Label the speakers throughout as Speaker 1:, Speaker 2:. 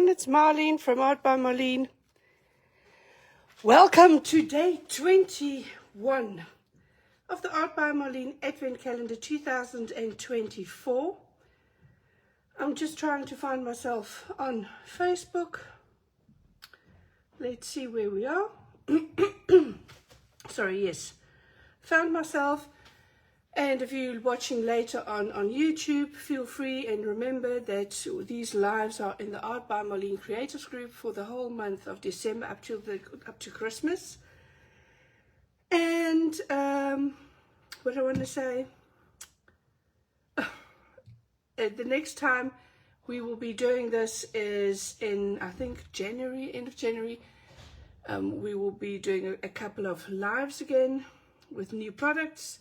Speaker 1: everyone, it's Marlene from Art by Marlene. Welcome to day 21 of the Art by Marlene Advent Calendar 2024. I'm just trying to find myself on Facebook. Let's see where we are. Sorry, yes. Found myself. And if you're watching later on YouTube, feel free, and remember that these lives are in the Art by Marlene Creators Group for the whole month of December up to Christmas. And what I want to say, the next time we will be doing this is in, I think, January, end of January. We will be doing a couple of lives again with new products.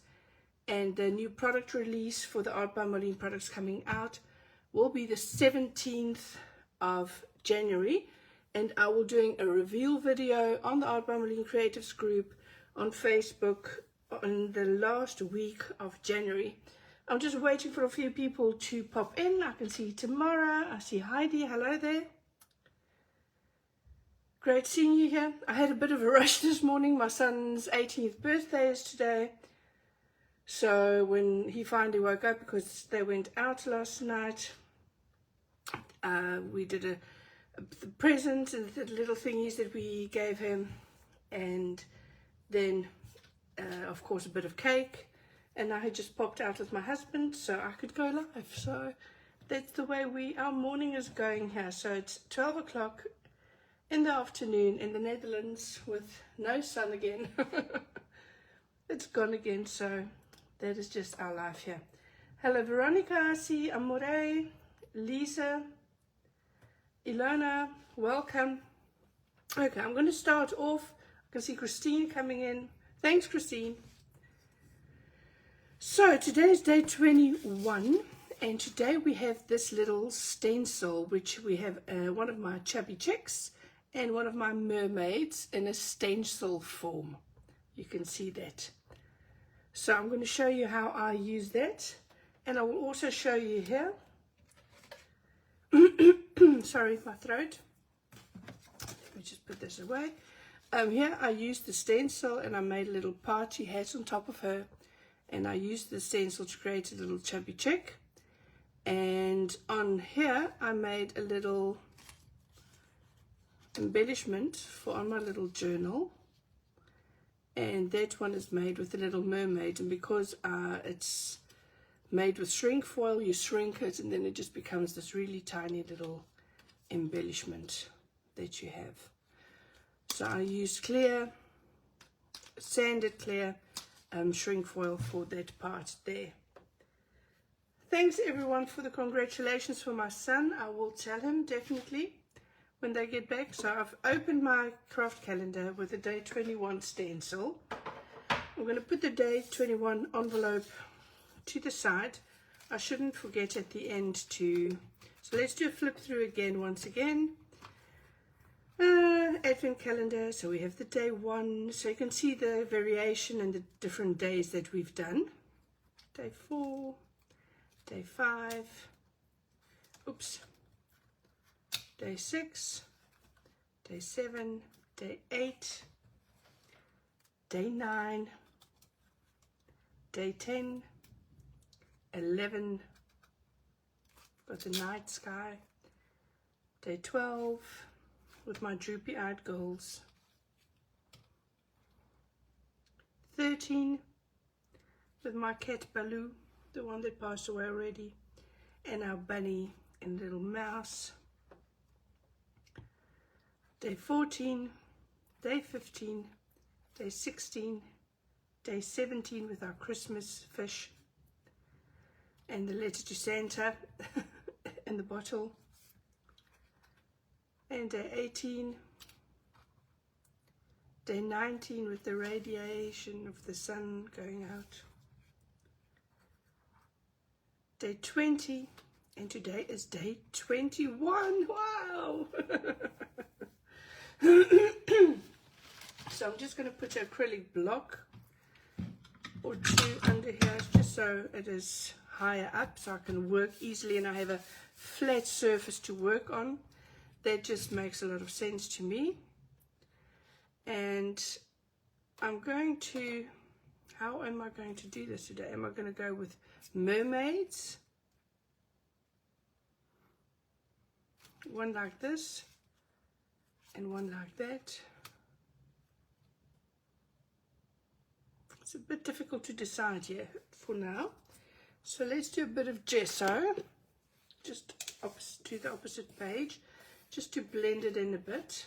Speaker 1: And the new product release for the Art by Marlene products coming out will be the 17th of January. And I will doing a reveal video on the Art by Marlene Creatives group on Facebook on the last week of January. I'm just waiting for a few people to pop in. I can see Tamara. I see Heidi. Hello there. Great seeing you here. I had a bit of a rush this morning. My son's 18th birthday is today. So when he finally woke up, because they went out last night, we did the present and the little thingies that we gave him, and then of course a bit of cake, and I had just popped out with my husband so I could go live. So that's the way our morning is going here. So it's 12 o'clock in the afternoon in the Netherlands with no sun again. It's gone again, so that is just our life here. Hello Veronica, I see Amore, Lisa, Ilona, welcome. Okay, I'm going to start off. I can see Christine coming in. Thanks, Christine. So today is day 21, and today we have this little stencil, which we have one of my chubby chicks and one of my mermaids in a stencil form. You can see that. So I'm going to show you how I use that, and I will also show you here. Sorry, my throat. Let me just put this away. Here I used the stencil, and I made a little party hat on top of her, and I used the stencil to create a little chubby chick. And on here I made a little embellishment for on my little journal. And that one is made with a little mermaid, and because it's made with shrink foil, you shrink it and then it just becomes this really tiny little embellishment that you have. So I used clear, sanded clear shrink foil for that part there. Thanks everyone for the congratulations for my son. I will tell him definitely when they get back. So I've opened my craft calendar with the day 21 stencil. I'm going to put the day 21 envelope to the side. I shouldn't forget at the end to, so let's do a flip through again once again. Advent calendar, so we have the day 1, so you can see the variation and the different days that we've done. Day 4, day 5, oops, day 6, day 7, day 8, day 9, day 10, 11, got the night sky, day 12 with my droopy eyed girls, 13 with my cat Baloo, the one that passed away already, and our bunny and little mouse, day 14, day 15, day 16, day 17 with our Christmas fish and the letter to Santa in the bottle, and day 18, day 19 with the radiation of the sun going out, day 20, and today is day 21. Wow. So I'm just going to put an acrylic block or two under here just so it is higher up so I can work easily and I have a flat surface to work on. that just makes a lot of sense to me. And I'm going to, how am I going to do this today? Am I going to go with mermaids? One like this and one like that. It's a bit difficult to decide here for now. So let's do a bit of gesso, just to the opposite page, just to blend it in a bit.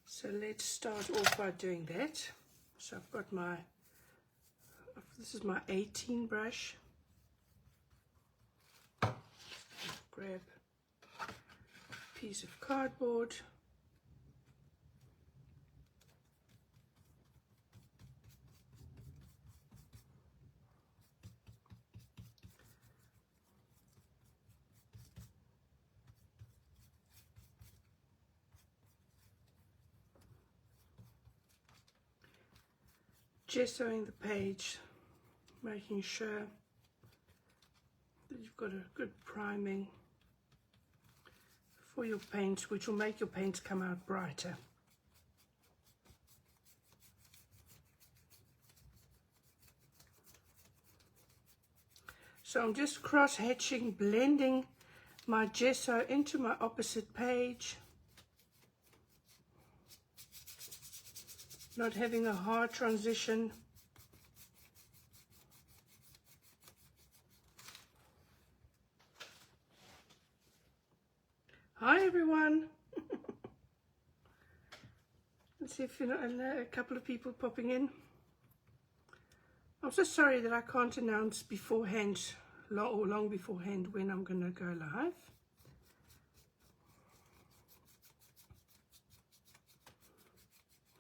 Speaker 1: So let's start off by doing that. So I've got my, this is my 18 brush. Grab a piece of cardboard. Gessoing the page, making sure that you've got a good priming for your paint, which will make your paints come out brighter. So I'm just cross-hatching, blending my gesso into my opposite page. Not having a hard transition. Hi everyone. Let's see if you know a couple of people popping in. I'm so sorry that I can't announce beforehand, long beforehand, when I'm going to go live.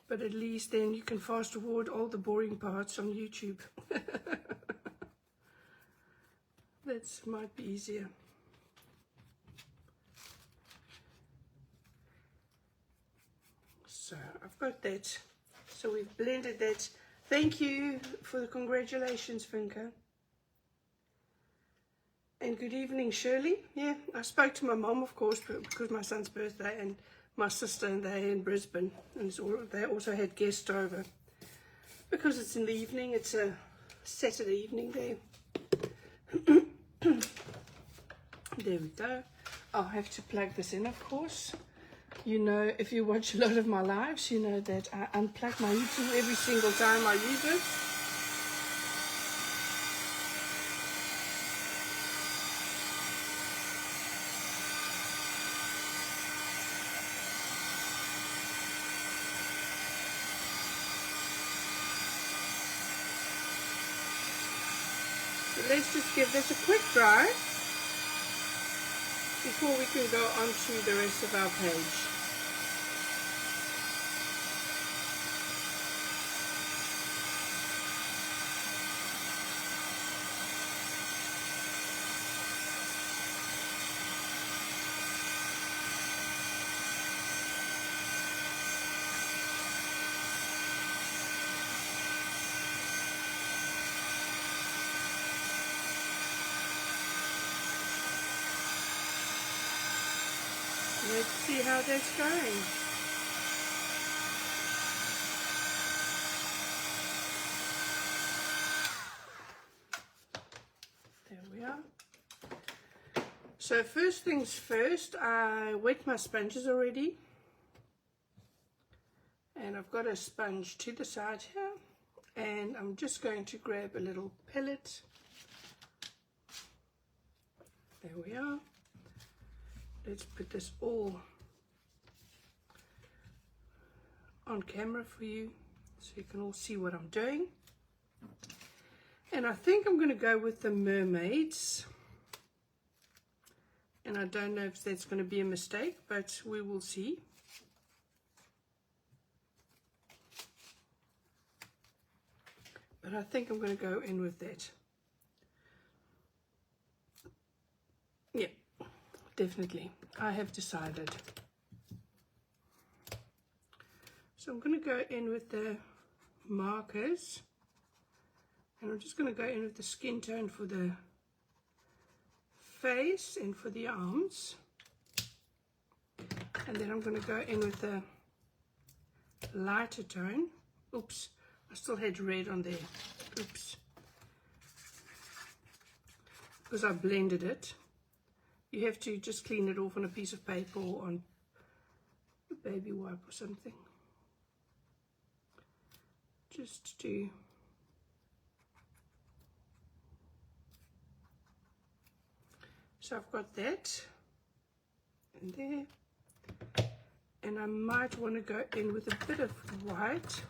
Speaker 1: But at least then you can fast forward all the boring parts on YouTube. That might be easier. So I've got that. So we've blended that. Thank you for the congratulations, Finca. And good evening, Shirley. Yeah, I spoke to my mom, of course, because my son's birthday, and my sister, and they're in Brisbane, and they also had guests over. Because it's in the evening, it's a Saturday evening there. There we go. I'll have to plug this in, of course. You know, if you watch a lot of my lives, you know that I unplug my YouTube every single time I use it. So let's just give this a quick dry before we can go on to the rest of our page. Let's see how that's going. There we are. So first things first, I wet my sponges already. And I've got a sponge to the side here. And I'm just going to grab a little pellet. There we are. Let's put this all on camera for you so you can all see what I'm doing. And I think I'm going to go with the mermaids. And I don't know if that's going to be a mistake, but we will see. But I think I'm going to go in with that. Yeah. Definitely, I have decided. So I'm going to go in with the markers, and I'm just going to go in with the skin tone for the face and for the arms. And then I'm going to go in with a lighter tone. Oops, I still had red on there. Oops. Because I blended it. You have to just clean it off on a piece of paper or on a baby wipe or something. Just to so I've got that in there, and I might want to go in with a bit of white.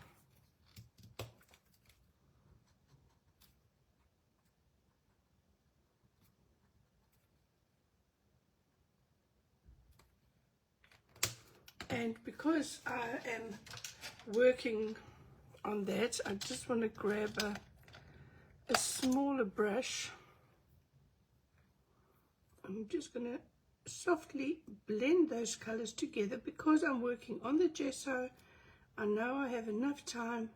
Speaker 1: And because I am working on that, I just want to grab a smaller brush. I'm just going to softly blend those colors together. Because I'm working on the gesso, I know I have enough time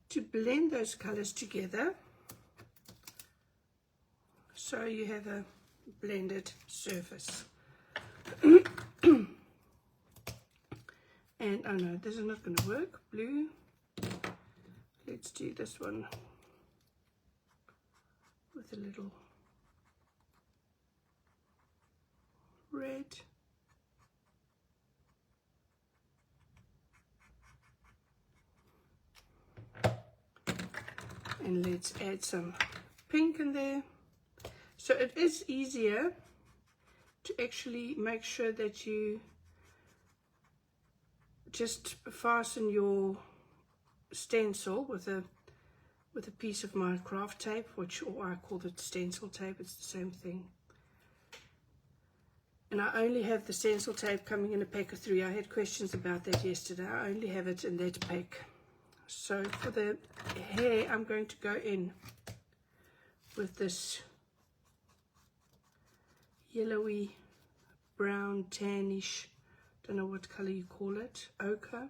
Speaker 1: to blend those colors together so you have a blended surface. And oh no, this is not going to work. Blue. Let's do this one with a little red. And let's add some pink in there. So it is easier to actually make sure that you just fasten your stencil with a piece of my craft tape, or I call it stencil tape. It's the same thing. And I only have the stencil tape coming in a pack of 3. I had questions about that yesterday. I only have it in that pack. So for the hair, I'm going to go in with this yellowy, brown, tannish, don't know what color you call it, ochre.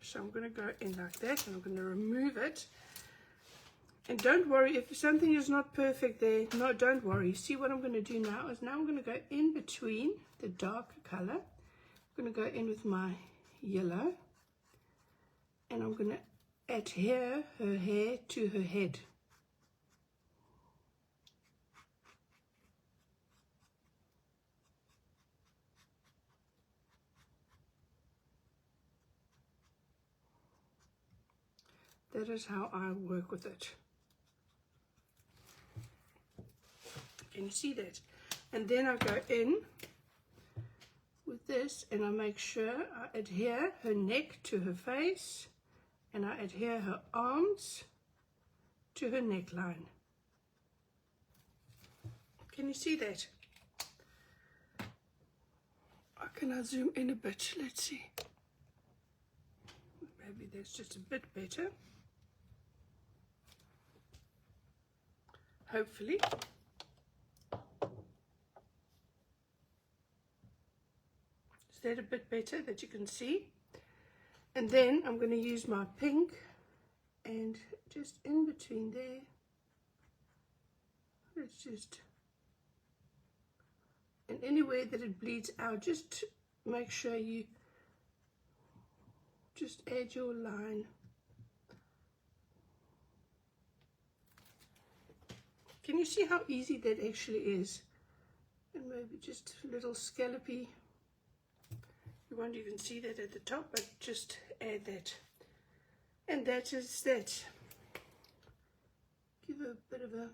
Speaker 1: So I'm going to go in like that, and I'm going to remove it. And don't worry if something is not perfect there. No, don't worry. See, what I'm going to do now is I'm going to go in between the darker color. I'm going to go in with my yellow, and I'm going to adhere her hair to her head. That is how I work with it. Can you see that? And then I go in with this, and I make sure I adhere her neck to her face, and I adhere her arms to her neckline. Can you see that? Can I zoom in a bit? Let's see. Maybe that's just a bit better. Hopefully. Is that a bit better that you can see? And then I'm going to use my pink, and just in between there, let's just, and anywhere that it bleeds out, just make sure you just add your line. Can you see how easy that actually is? And maybe just a little scallopy. You won't even see that at the top, but just add that. And that is that. Give a bit of a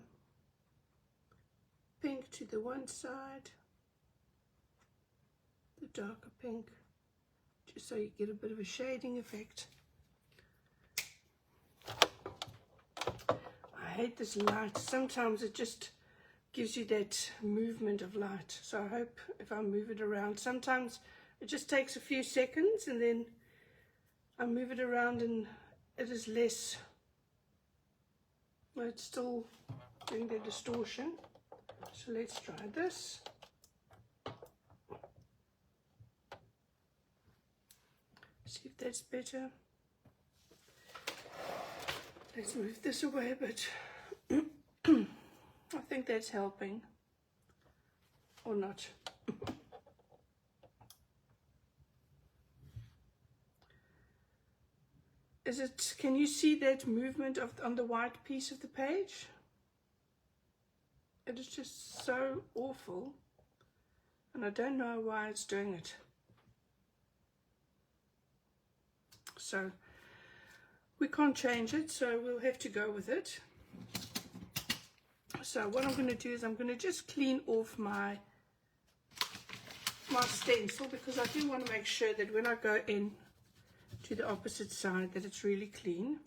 Speaker 1: pink to the one side, the darker pink, just so you get a bit of a shading effect. I hate this light. Sometimes it just gives you that movement of light. So I hope if I move it around, sometimes it just takes a few seconds, and then I move it around and it is less, well, it's still doing the distortion. So let's try this. See if that's better. Let's move this away a bit. I think that's helping. Or not. Is it, can you see that movement on the white piece of the page? It is just so awful. And I don't know why it's doing it. So we can't change it, so we'll have to go with it. So what I'm going to do is I'm going to just clean off my stencil, because I do want to make sure that when I go in to the opposite side that it's really clean.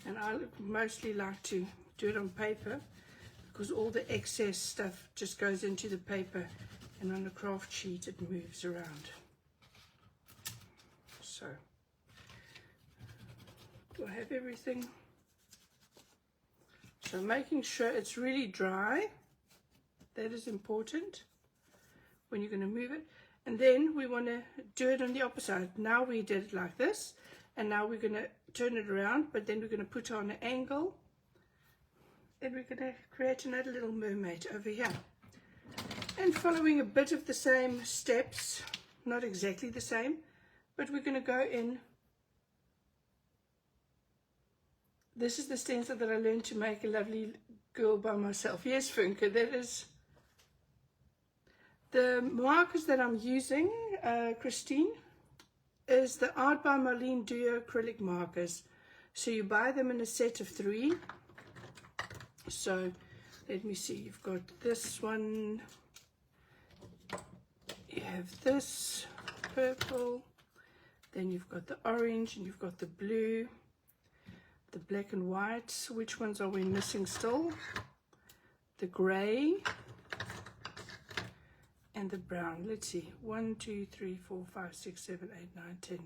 Speaker 1: And I mostly like to do it on paper, because all the excess stuff just goes into the paper, and on a craft sheet it moves around. So, do I have everything? So making sure it's really dry, that is important when you're going to move it. And then we want to do it on the opposite side. Now we did it like this, and now we're going to turn it around, but then we're going to put on an angle, and we're going to create another little mermaid over here. And following a bit of the same steps, not exactly the same, but we're going to go in. This is the stencil that I learned to make a lovely girl by myself. Yes, Funke, that is. The markers that I'm using, Christine, is the Art by Marlene Duo acrylic markers. So you buy them in a set of 3. So let me see, you've got this one, you have this purple, then you've got the orange, and you've got the blue, the black and white. Which ones are we missing still? The grey and the brown. Let's see, 1, 2, 3, 4, 5, 6, 7, 8, 9, 10,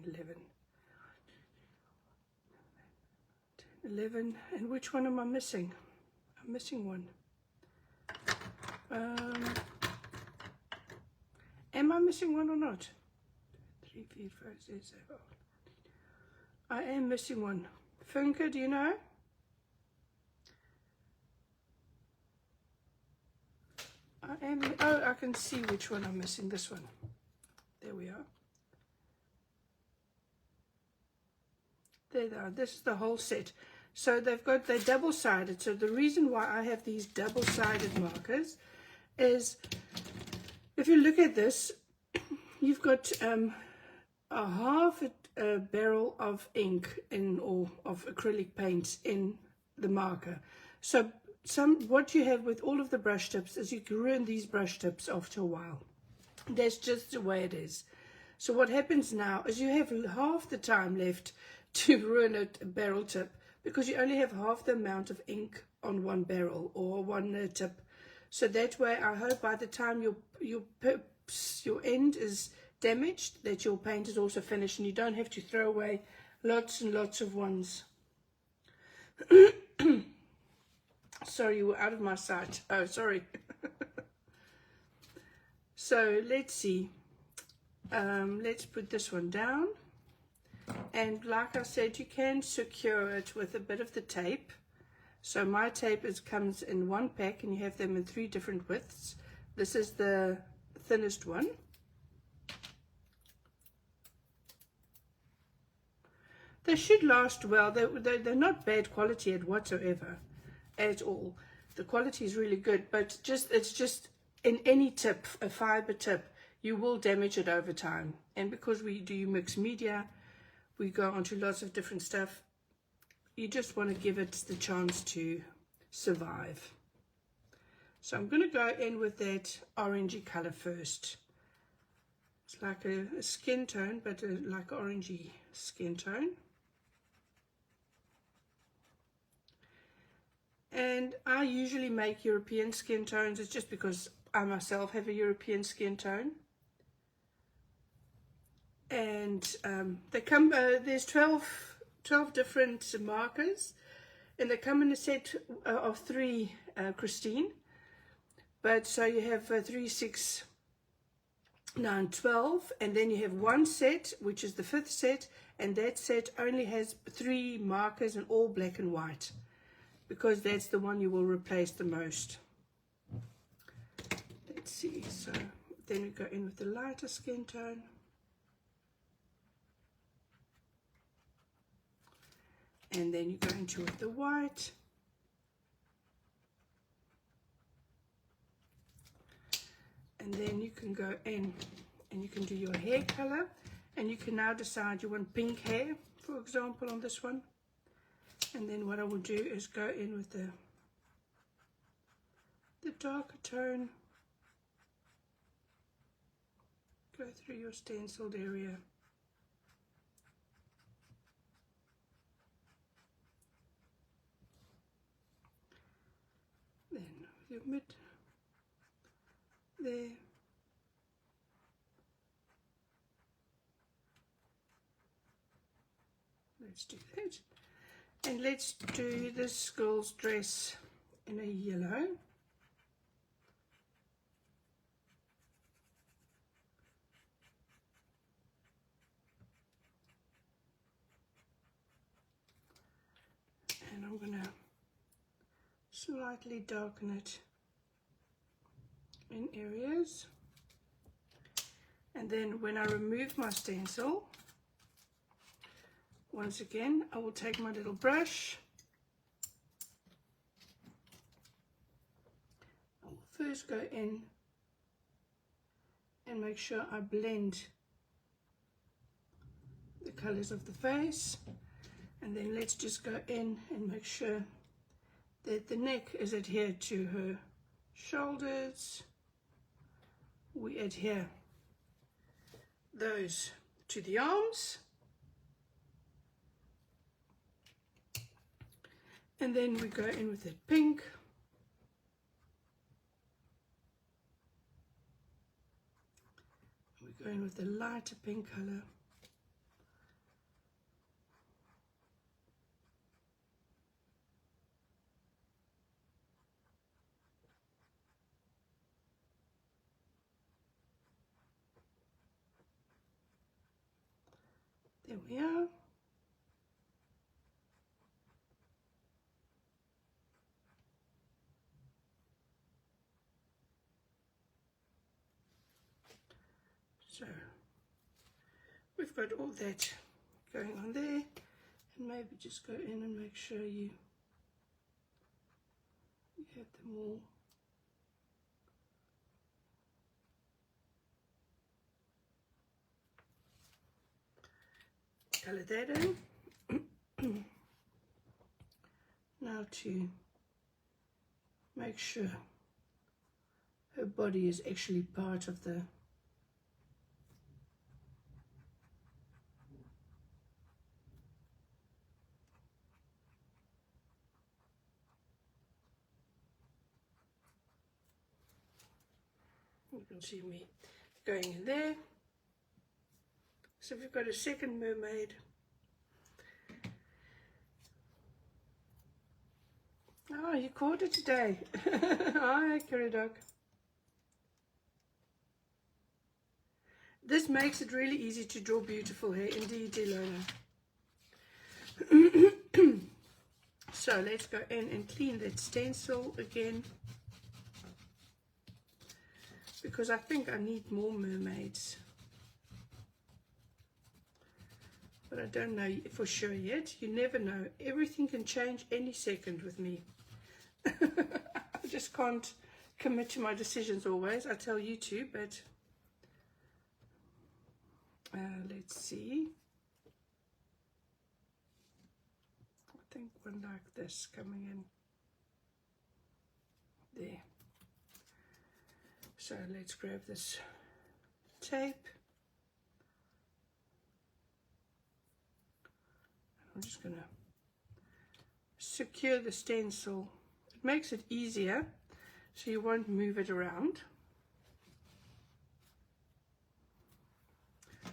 Speaker 1: 11. And which one am I missing? I'm missing one. Am I missing one or not? 3, 4, 5, 6, 7, 8. I am missing one. Funke, do you know? I can see which one I'm missing. This one. There we are. There they are. This is the whole set. So they're double-sided. So the reason why I have these double-sided markers is, if you look at this, you've got a half a barrel of ink or of acrylic paints in the marker. So what you have with all of the brush tips is you can ruin these brush tips after a while. That's just the way it is. So what happens now is you have half the time left to ruin a barrel tip, because you only have half the amount of ink on one barrel or one tip. So that way, I hope by the time your end is damaged, that your paint is also finished, and you don't have to throw away lots and lots of ones. Sorry, you were out of my sight. Oh, sorry. So let's see. Let's put this one down. And like I said, you can secure it with a bit of the tape. So my tape comes in one pack, and you have them in 3 different widths. This is the thinnest one. They should last well. They're not bad quality whatsoever, at all. The quality is really good, but it's just in any tip, a fiber tip, you will damage it over time. And because we do mix media, we go onto lots of different stuff, you just want to give it the chance to survive. So I'm going to go in with that orangey color first. It's like a skin tone, but like orangey skin tone. And I usually make European skin tones. It's just because I myself have a European skin tone. And they come, there's 12 different markers. and they come in a set of 3, Christine. But so you have 3, 6, 9, 12, and then you have one set, which is the 5th set, and that set only has 3 markers and all black and white, because that's the one you will replace the most. Let's see, so then we go in with the lighter skin tone. And then you go into with the white. And then you can go in and you can do your hair color, and you can now decide you want pink hair, for example, on this one. And then what I will do is go in with the darker tone, go through your stenciled area. Then with your mid there. Let's do that. And let's do this girl's dress in a yellow. And I'm going to slightly darken it in areas. And then when I remove my stencil, once again, I will take my little brush. I will first go in and make sure I blend the colors of the face. And then let's just go in and make sure that the neck is adhered to her shoulders. We adhere those to the arms. And then we go in with that pink. We go in with the lighter pink color. There we are. So we've got all that going on there, and maybe just go in and make sure you have them all. Color that in. Now to make sure her body is actually part of the you can see me going in there. So we've got a second mermaid. Oh, you caught it today. Hi, Curry Dog. This makes it really easy to draw beautiful hair, indeed, Ilona. So let's go in and clean that stencil again, because I think I need more mermaids. But I don't know for sure yet. You never know. Everything can change any second with me. I just can't commit to my decisions always. I tell you to, but let's see. I think one like this coming in there. So let's grab this tape. I'm just going to secure the stencil. It makes it easier, so you won't move it around.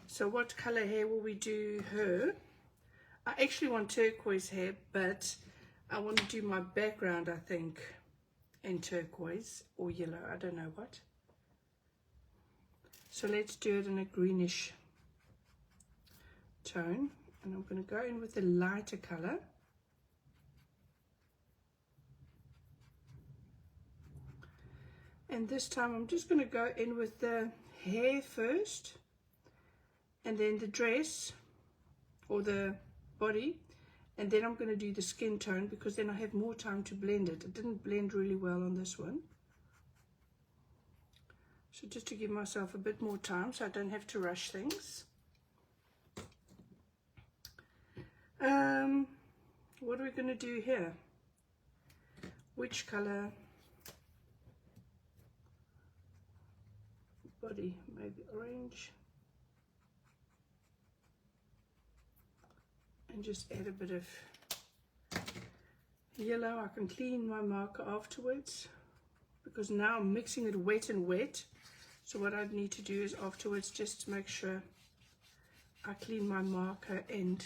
Speaker 1: So what color hair will we do her? I actually want turquoise hair, but I want to do my background, I think, in turquoise or yellow, I don't know what. So let's do it in a greenish tone, and I'm going to go in with a lighter color. And this time I'm just going to go in with the hair first, and then the dress or the body, and then I'm going to do the skin tone, because then I have more time to blend it. It didn't blend really well on this one. So just to give myself a bit more time so I don't have to rush things. What are we going to do here? Which color? Body, maybe orange. And just add a bit of yellow. I can clean my marker afterwards, because now I'm mixing it wet and wet. So what I need to do is afterwards just make sure I clean my marker end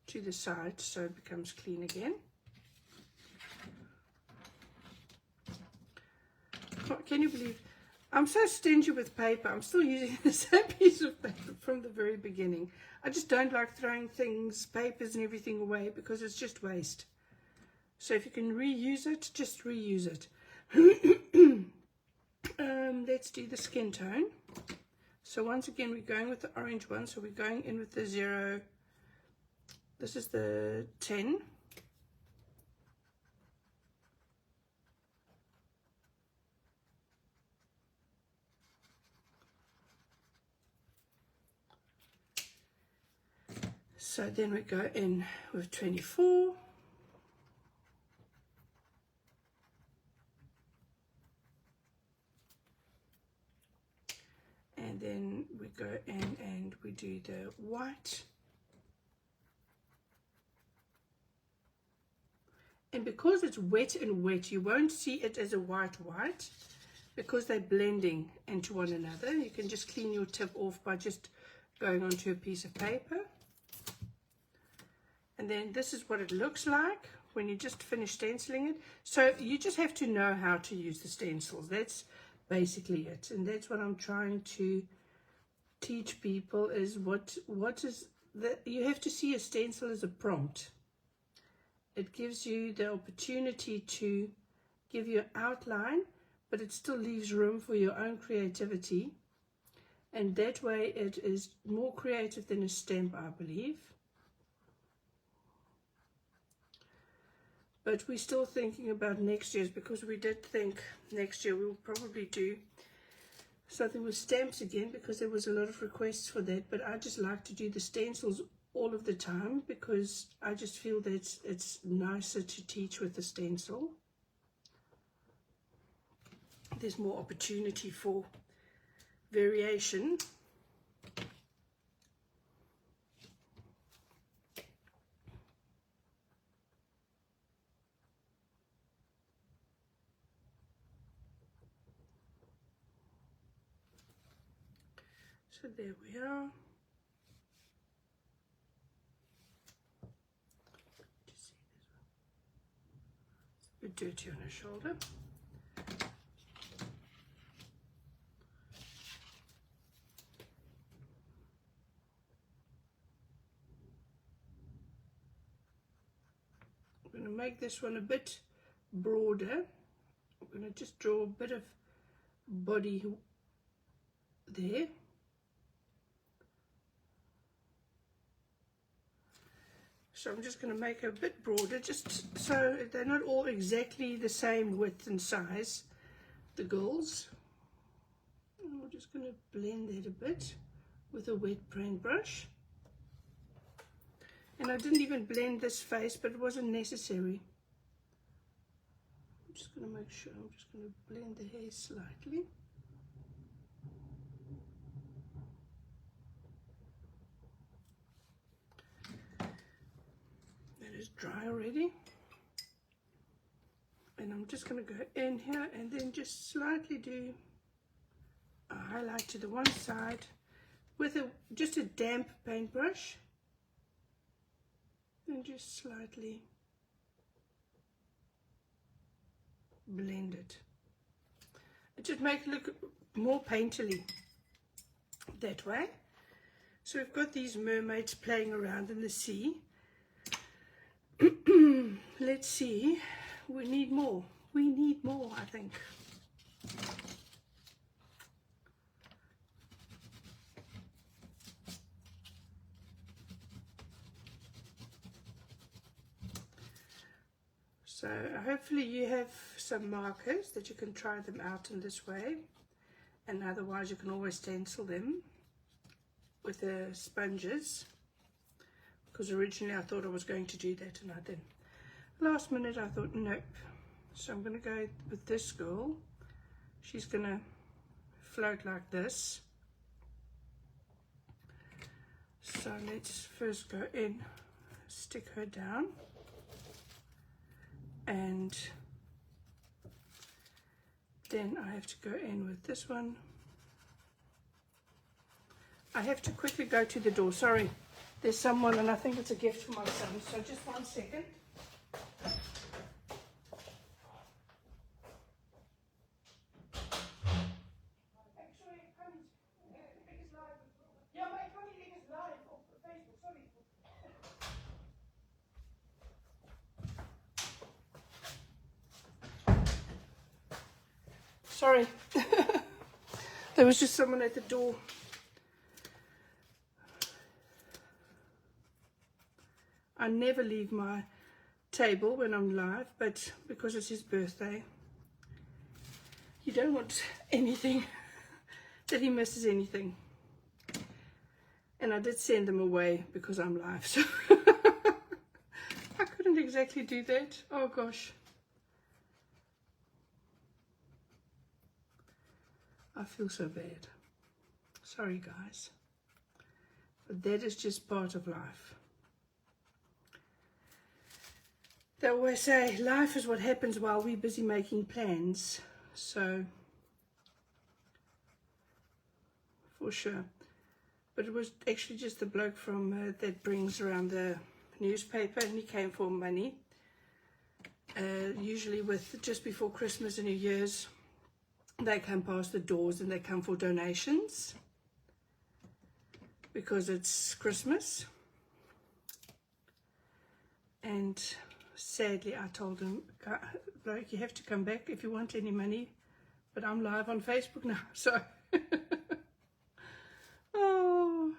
Speaker 1: to the side so it becomes clean again. Can you believe I'm so stingy with paper? I'm still using the same piece of paper from the very beginning. I just don't like throwing things, papers and everything away, because it's just waste. So if you can reuse it, just reuse it. Let's do the skin tone. So once again, we're going with the orange one. So we're going in with the 0. This is the 10. So then we go in with 24. And then we go in and we do the white. And because it's wet and wet, you won't see it as a white, because they're blending into one another. You can just clean your tip off by just going onto a piece of paper. And then this is what it looks like when you just finish stenciling it. So you just have to know how to use the stencils. That's basically it. And that's what I'm trying to teach people, is what is the, you have to see a stencil as a prompt. It gives you the opportunity to give you an outline, but it still leaves room for your own creativity. And that way it is more creative than a stamp, I believe. But we're still thinking about next year's, because we did think next year we'll probably do something with stamps again, because there was a lot of requests for that. But I just like to do the stencils all of the time, because I just feel that it's nicer to teach with the stencil. There's more opportunity for variation. So there we are. Just see this one. It's a bit dirty on her shoulder. I'm going to make this one a bit broader. I'm going to just draw a bit of body there. So I'm just going to make it a bit broader, just so they're not all exactly the same width and size, the girls. And we're just going to blend that a bit with a wet paintbrush. And I didn't even blend this face, but it wasn't necessary. I'm just going to make sure, I'm just going to blend the hair slightly. Dry already, and I'm just going to go in here and then just slightly do a highlight to the one side with just a damp paintbrush, and just slightly blend it. It just makes it look more painterly that way. So we've got these mermaids playing around in the sea. Let's see, we need more. We need more, I think. So hopefully you have some markers that you can try them out in this way, and otherwise you can always stencil them with the sponges, because originally I thought I was going to do that and I didn't. Last minute I thought nope, so I'm going to go with this girl. She's going to float like this. So let's first go in, stick her down, and then I have to go in with this one. I have to quickly go to the door, sorry, there's someone and I think it's a gift for my son, so just 1 second. Sorry, there was just someone at the door. I never leave my table when I'm live, but because it's his birthday, you don't want anything that he misses anything. And I did send them away because I'm live, so I couldn't exactly do that. Oh gosh. I feel so bad. Sorry guys. But that is just part of life. They always say life is what happens while we're busy making plans. So, for sure. But it was actually just the bloke from that brings around the newspaper, and he came for money. Usually with just before Christmas and New Year's, they come past the doors and they come for donations because it's Christmas. And sadly I told him, bloke, you have to come back if you want any money, but I'm live on Facebook now, so oh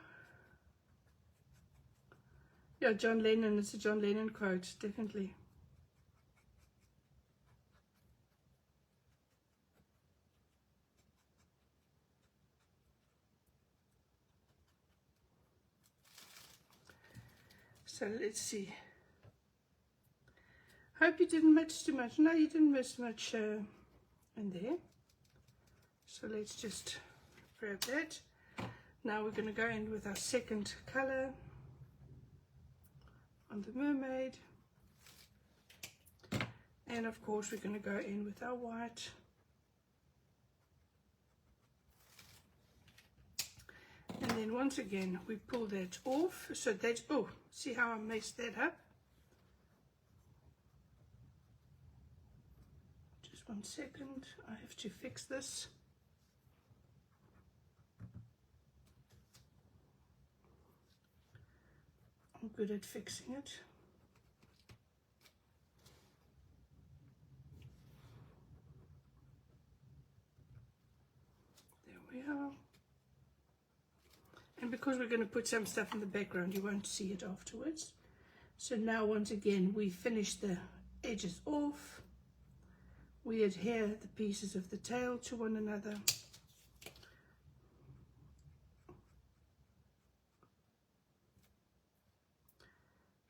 Speaker 1: yeah, John Lennon, it's a John Lennon quote, definitely. So let's see. Hope you didn't miss too much. No, you didn't miss much in there. So let's just grab that. Now we're going to go in with our second color on the mermaid. And of course we're going to go in with our white. And then once again we pull that off, so that's, oh, see how I messed that up? Just 1 second, I have to fix this. I'm good at fixing it. There we are. And because we're going to put some stuff in the background, you won't see it afterwards. So now once again, we finish the edges off. We adhere the pieces of the tail to one another.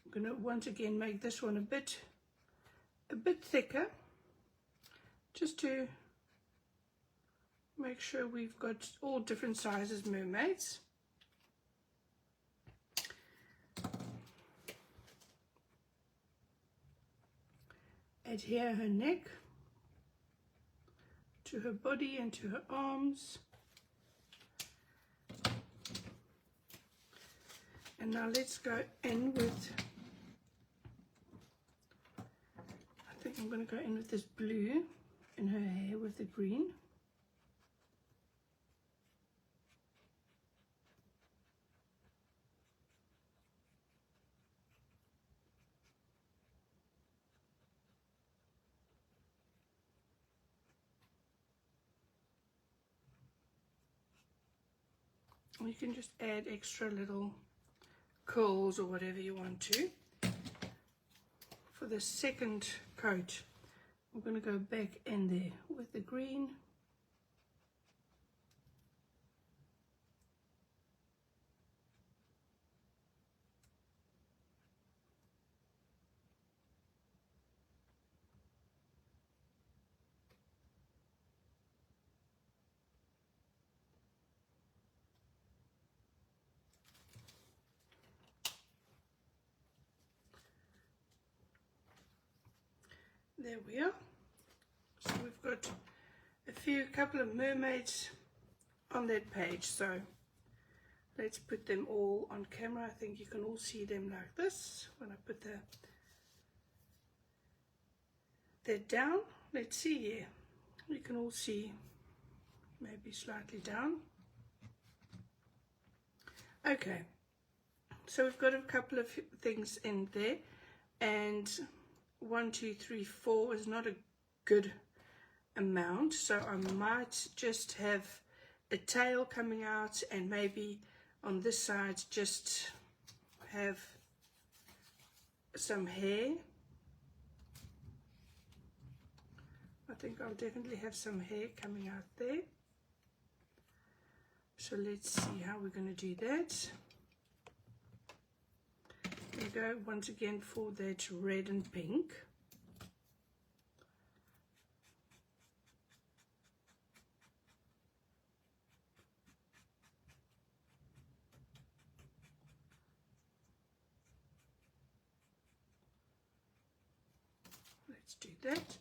Speaker 1: I'm going to once again make this one a bit thicker, just to make sure we've got all different sizes mermaids. Adhere her neck to her body and to her arms. And now let's go in with, I think I'm going to go in with this blue. in her hair with the green. You can just add extra little curls or whatever you want to. For the second coat, I'm going to go back in there with the green. There we are. So we've got couple of mermaids on that page. So let's put them all on camera. I think you can all see them like this when I put that down. Let's see, yeah, you can all see, maybe slightly down. Okay, so we've got a couple of things in there, and 1, 2, 3, 4 is not a good amount, so I might just have a tail coming out, and maybe on this side just have some hair. I think I'll definitely have some hair coming out there. So let's see how we're going to do that. There we go, once again for that red and pink. Let's do that.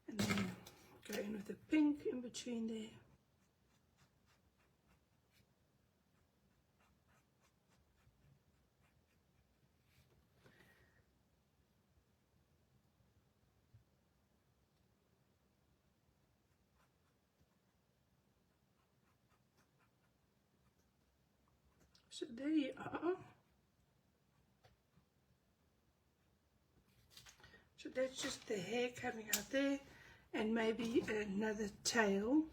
Speaker 1: And then go in with the pink in between there. So there you are. So that's just the hair coming out there, and maybe another tail.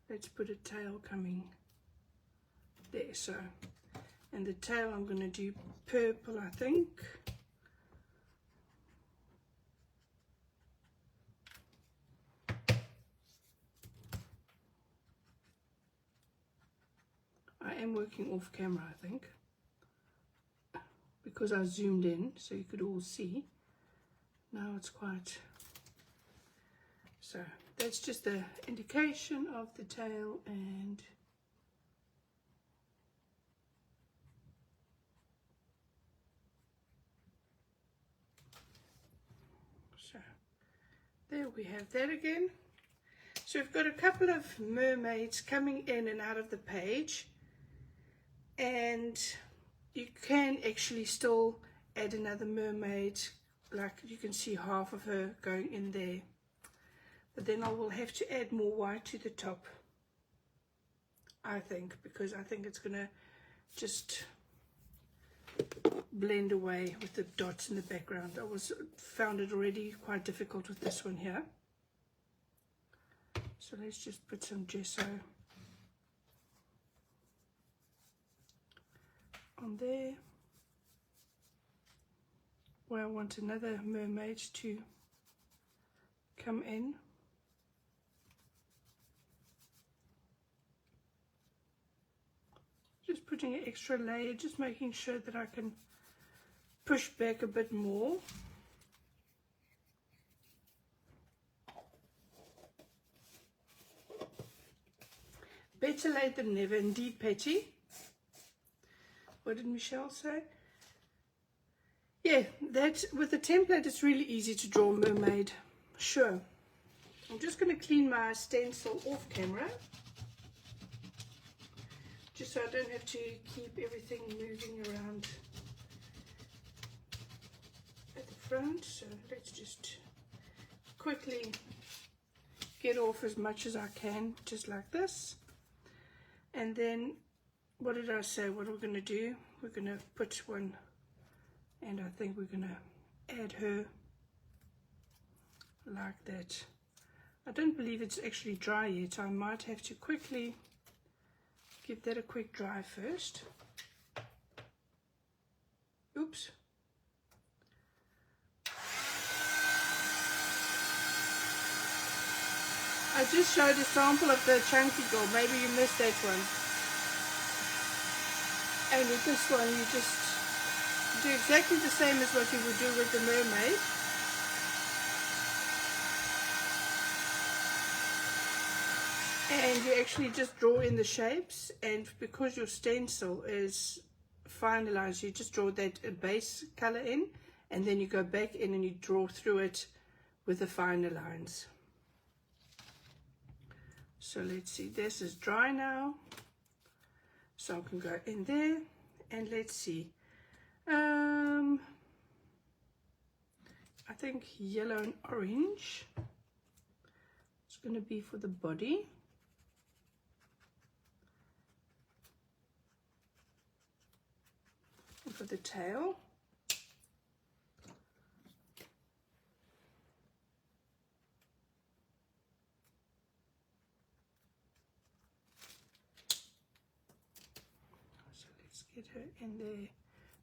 Speaker 1: Let's put a tail coming there. So, and the tail I'm going to do purple, I think. I am working off camera, I think, because I zoomed in so you could all see. Now it's quite, so that's just the indication of the tail. And so there we have that again. So we've got a couple of mermaids coming in and out of the page, and you can actually still add another mermaid, like you can see half of her going in there, but then I will have to add more white to the top, I think, because I think it's gonna just blend away with the dots in the background. I found it already quite difficult with this one here. So let's just put some gesso on there, where I want another mermaid to come in. Just putting an extra layer, just making sure that I can push back a bit more. Better late than never, indeed, Patty. What did Michelle say? Yeah, that with the template it's really easy to draw a mermaid. Sure. I'm just going to clean my stencil off camera, just so I don't have to keep everything moving around at the front, so let's just quickly get off as much as I can, just like this. And then, what did I say, what we're going to do? We're going to put one, and I think we're going to add her like that. I don't believe it's actually dry yet. I might have to quickly give that a quick dry first. Oops. I just showed a sample of the chunky girl. Maybe you missed that one. And with this one, you just do exactly the same as what you would do with the mermaid. And you actually just draw in the shapes, and because your stencil is finalized, you just draw that base color in, and then you go back in and you draw through it with the finer lines. So let's see, this is dry now, so I can go in there, and let's see, I think yellow and orange is going to be for the body. And for the tail. Get her in there,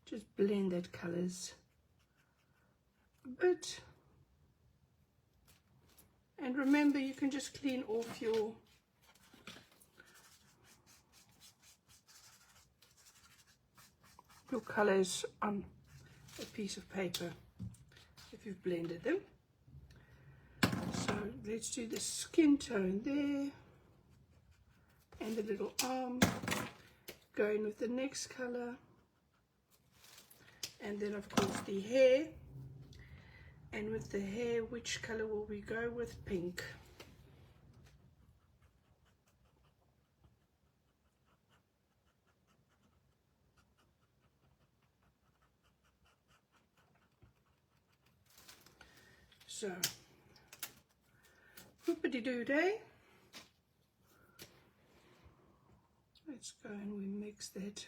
Speaker 1: just blend that colors a bit, and remember you can just clean off your colors on a piece of paper if you've blended them. So let's do the skin tone there, and the little arm. Going with the next color, and then of course the hair. And with the hair, which color will we go with? Pink. So whoopity-doo-day. Let's go and we mix that.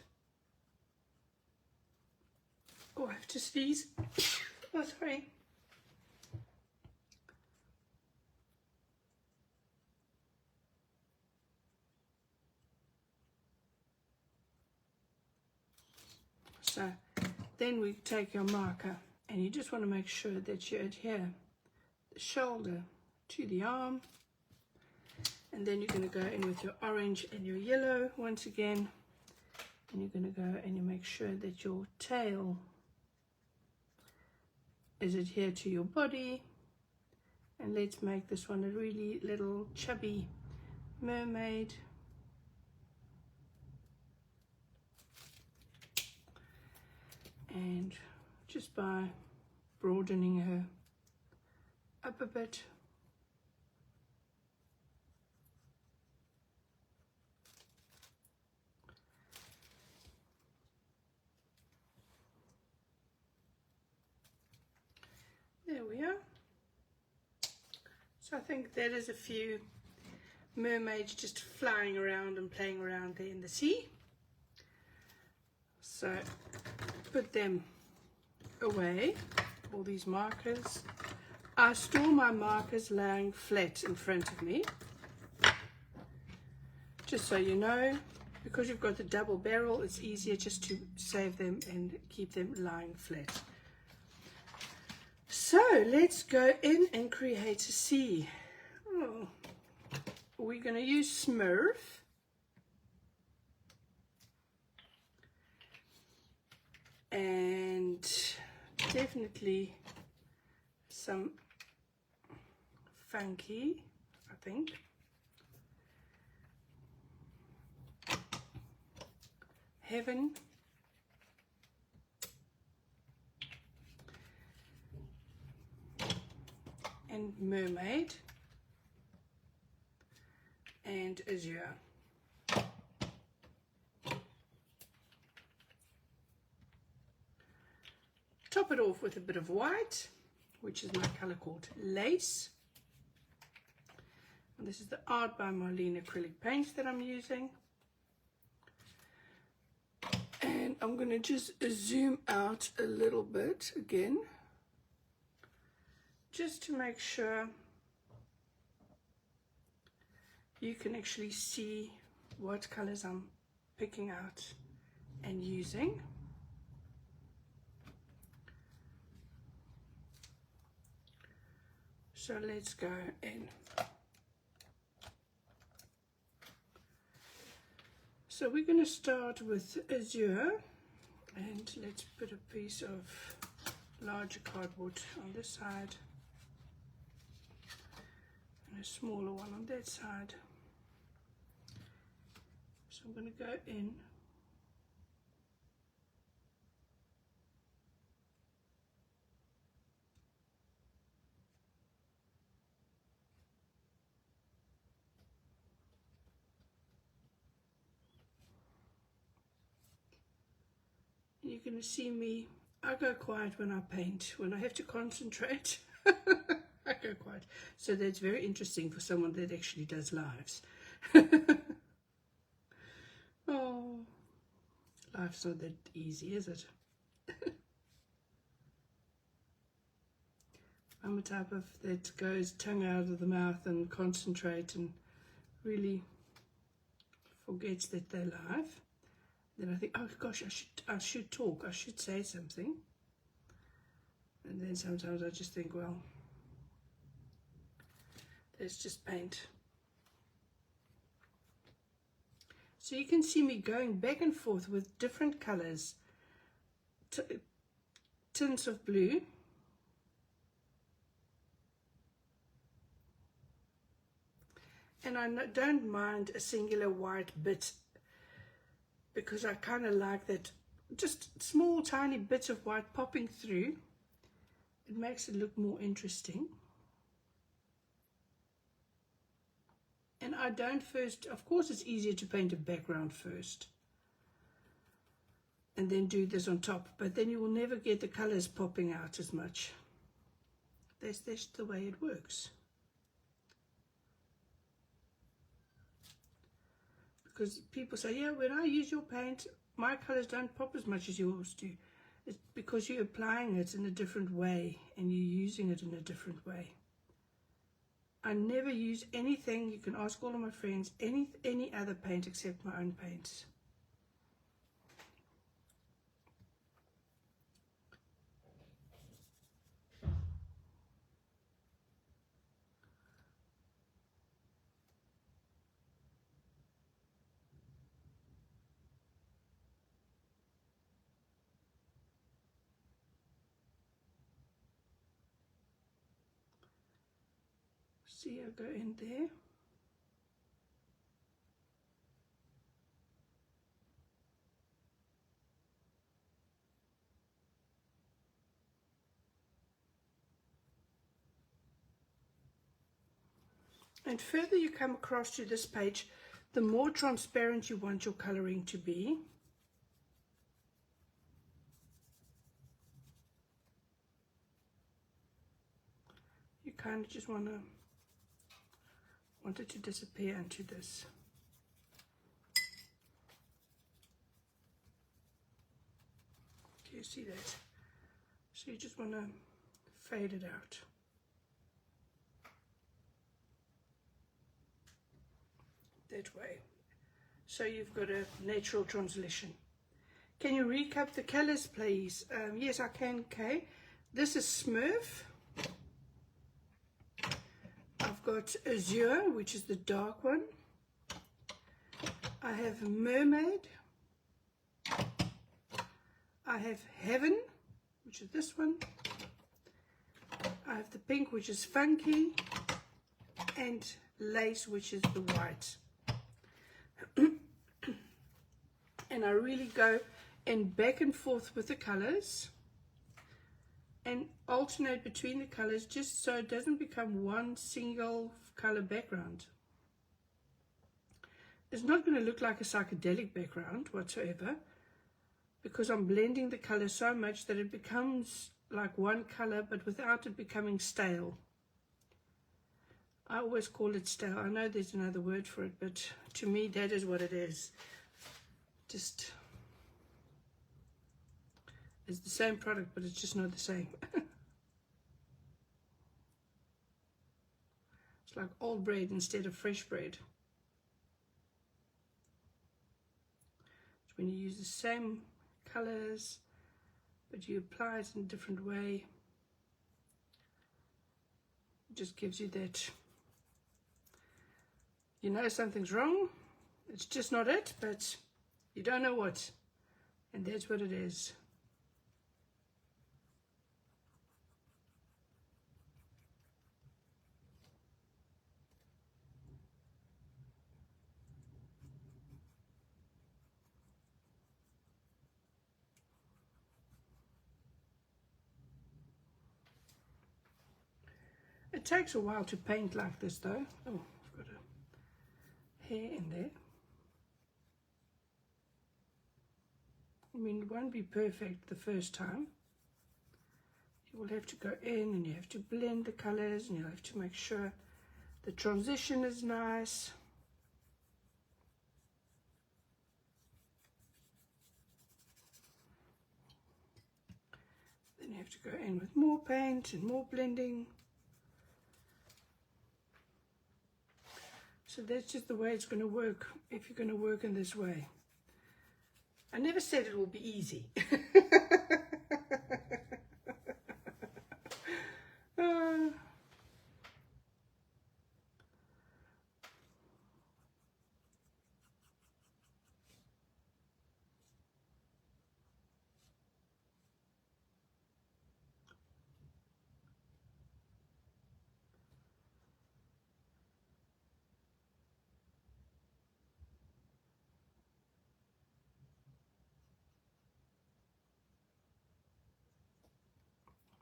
Speaker 1: Oh, I have to sneeze. Oh, sorry. So then we take your marker, and you just want to make sure that you adhere the shoulder to the arm. And then you're going to go in with your orange and your yellow once again. And you're going to go and you make sure that your tail is adhered to your body. And let's make this one a really little chubby mermaid. And just by broadening her up a bit. There we are. So I think that is a few mermaids just flying around and playing around there in the sea. So put them away, all these markers. I store my markers lying flat in front of me. Just so you know, because you've got the double barrel, it's easier just to save them and keep them lying flat. So let's go in and create a sea. Oh, we're going to use Smurf. And definitely some funky, I think. Heaven. And mermaid. And azure. top it off with a bit of white, which is my color called Lace. And this is the Art by Marlene acrylic paints that I'm using. And I'm going to just zoom out a little bit again, just to make sure you can actually see what colors I'm picking out and using. So let's go in. So we're going to start with Azure, and let's put a piece of larger cardboard on this side and a smaller one on that side. So I'm going to go in. You're going to see me, I go quiet when I paint. When I have to concentrate, I go quiet. So that's very interesting for someone that actually does lives. Oh, life's not that easy, is it? I'm the type of that goes tongue out of the mouth and concentrate and really forgets that they're live. Then I think, oh gosh, I should talk, I should say something. And then sometimes I just think, well, let's just paint. So you can see me going back and forth with different colors, tints of blue. And I don't mind a singular white bit, because I kind of like that, just small tiny bits of white popping through. It makes it look more interesting. And I don't first, of course it's easier to paint a background first and then do this on top, but then you will never get the colors popping out as much. That's the way it works. Because people say, yeah, when I use your paint, my colors don't pop as much as yours do. It's because you're applying it in a different way and you're using it in a different way. I never use anything, you can ask all of my friends, any other paint except my own paints. See, I go in there. And further you come across to this page, the more transparent you want your coloring to be. You kind of just want it to disappear into this. Do you see that? So you just want to fade it out. That way. So you've got a natural translation. Can you recap the colors, please? Yes, I can, Kay. This is Smurf. I've got Azure, which is the dark one. I have Mermaid. I have Heaven, which is this one. I have the pink, which is Funky. And Lace, which is the white. And I really go and back and forth with the colors and alternate between the colors, just so it doesn't become one single color background. It's not going to look like a psychedelic background whatsoever, because I'm blending the color so much that it becomes like one color but without it becoming stale. I always call it stale. I know there's another word for it, but to me that is what it is. Just, it's the same product, but it's just not the same. It's like old bread instead of fresh bread. So when you use the same colors, but you apply it in a different way, it just gives you that, you know something's wrong, it's just not it, but you don't know what, and that's what it is. It takes a while to paint like this though. Oh, I've got a hair in there. I mean, it won't be perfect the first time. You will have to go in and you have to blend the colors and you have to make sure the transition is nice. Then you have to go in with more paint and more blending. So that's just the way it's going to work if you're going to work in this way. I never said it will be easy.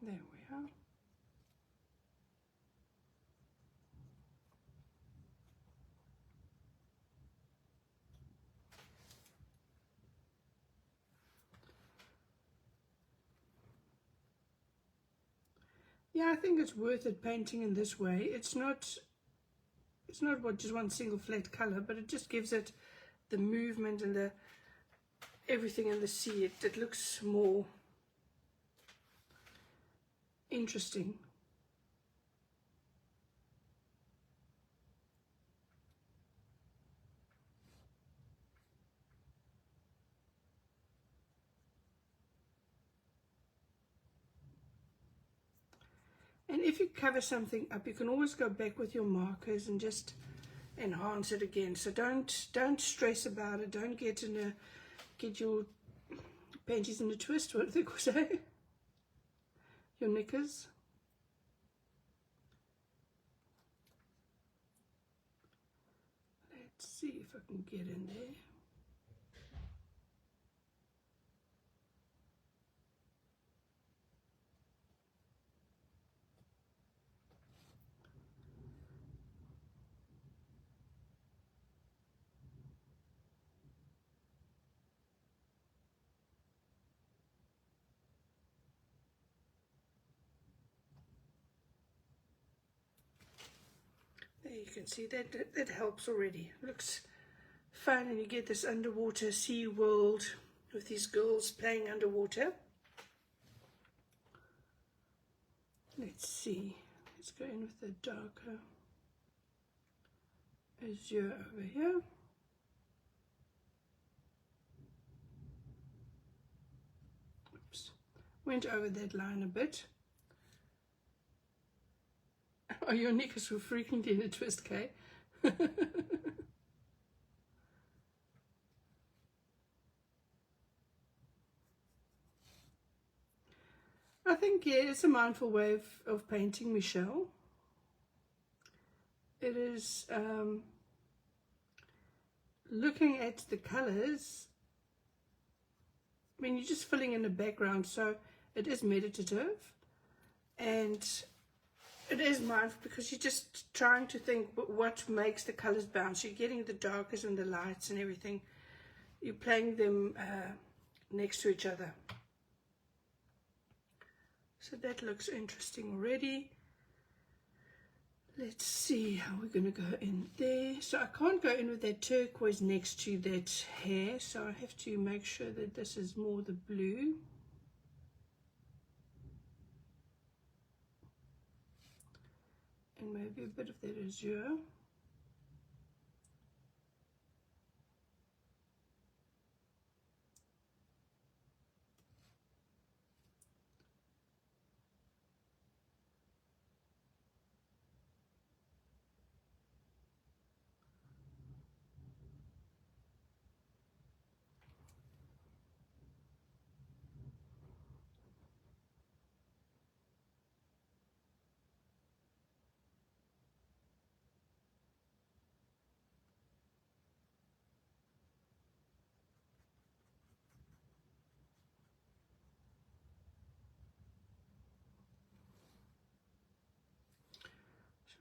Speaker 1: There we are. Yeah, I think it's worth it painting in this way. It's not what just one single flat color, but it just gives it the movement and the everything in the sea. It looks more interesting. And if you cover something up, you can always go back with your markers and just enhance it again. So don't stress about it. Don't get your panties in a twist, what they could say. Your knickers. Let's see if I can get in there. There you can see that helps already. Looks fun, and you get this underwater sea world with these girls playing underwater. Let's see. Let's go in with the darker azure over here. Oops. Went over that line a bit. Oh, your knickers were frequently in a twist, Kay. I think, yeah, it's a mindful way of painting, Michelle. It is looking at the colors. I mean, you're just filling in the background, so it is meditative. And it is mindful because you're just trying to think what makes the colors bounce. You're getting the darkers and the lights and everything. You're playing them next to each other. So that looks interesting already. Let's see how we're going to go in there. So I can't go in with that turquoise next to that hair, so I have to make sure that this is more the blue. And maybe a bit of that azure.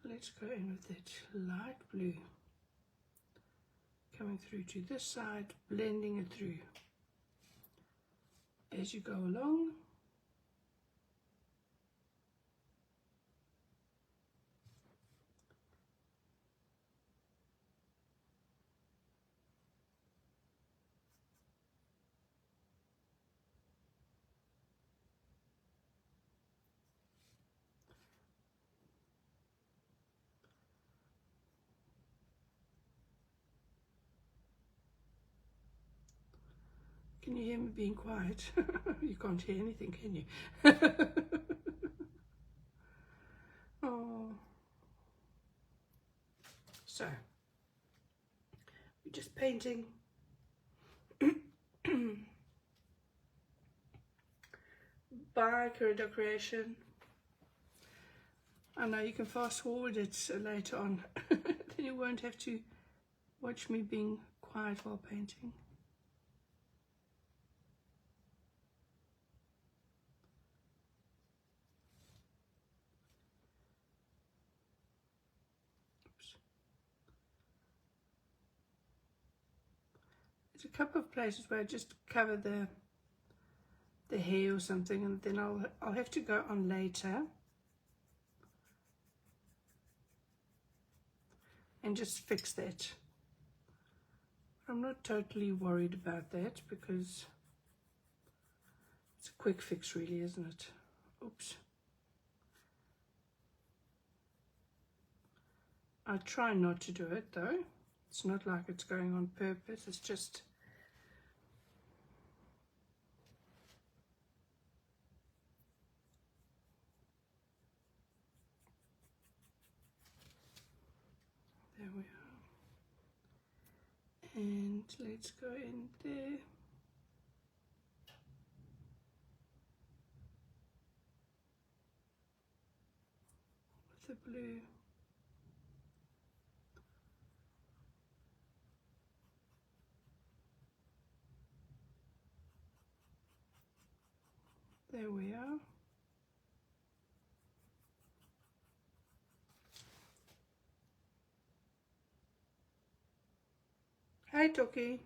Speaker 1: Let's go in with that light blue, coming through to this side, blending it through as you go along. Can you hear me being quiet? You can't hear anything, can you? Oh. So, we're just painting. Bye, Corridor Creation. I know you can fast forward it later on. Then you won't have to watch me being quiet while painting. There's a couple of places where I just cover the hair or something, and then I'll have to go on later and just fix that. I'm not totally worried about that because it's a quick fix really, isn't it? Oops. I try not to do it though. It's not like it's going on purpose, it's just there we are. And let's go in there. With the blue. There we are. Hi, Toki.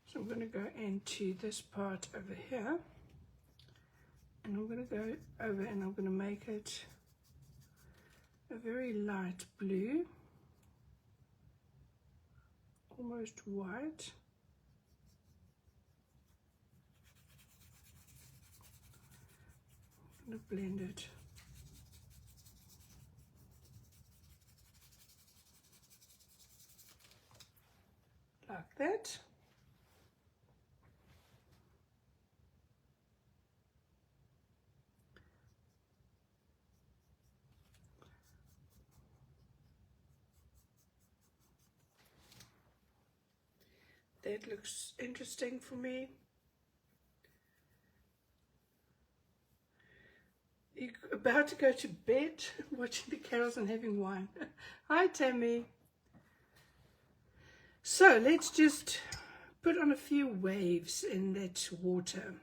Speaker 1: So I'm going to go into this part over here, and I'm going to go over and I'm going to make it a very light blue, almost white. I'm going to blend it like that. That looks interesting for me. You're about to go to bed, watching the carols and having wine. Hi, Tammy. So let's just put on a few waves in that water.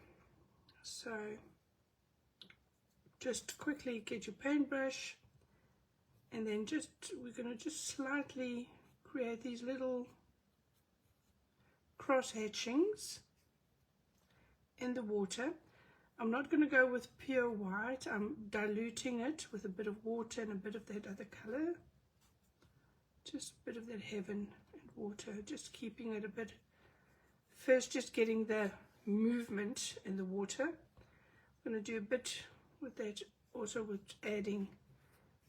Speaker 1: So just quickly get your paintbrush, and then we're going to just slightly create these little cross hatchings in the water. I'm not going to go with pure white. I'm diluting it with a bit of water and a bit of that other color. Just a bit of that heaven and water, just keeping it a bit. First, just getting the movement in the water. I'm going to do a bit with that, also with adding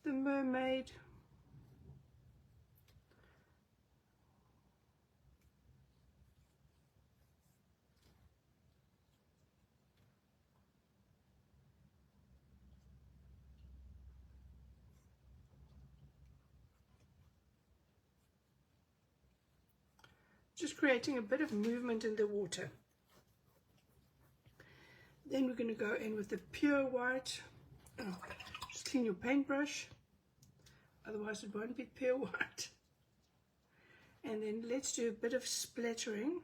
Speaker 1: the mermaid. Just creating a bit of movement in the water. Then we're going to go in with the pure white. Oh, just clean your paintbrush, otherwise it won't be pure white. And then let's do a bit of splattering.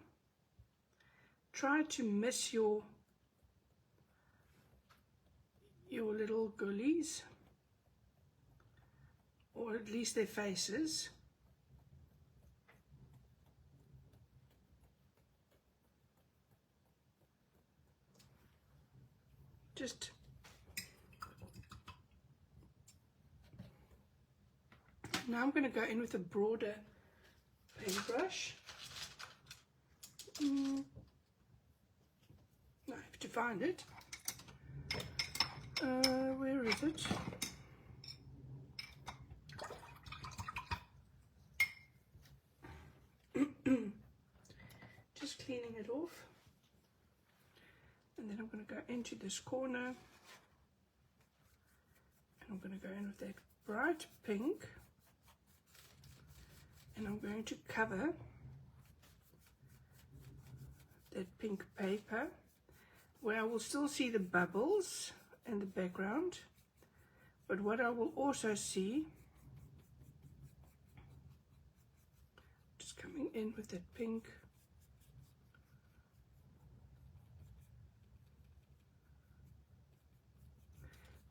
Speaker 1: Try to miss your little girlies, or at least their faces. Just now I'm going to go in with a broader paintbrush. Now I have to find it. Where is it? Just cleaning it off. And then I'm going to go into this corner. And I'm going to go in with that bright pink. And I'm going to cover that pink paper, where I will still see the bubbles in the background, but what I will also see, just coming in with that pink,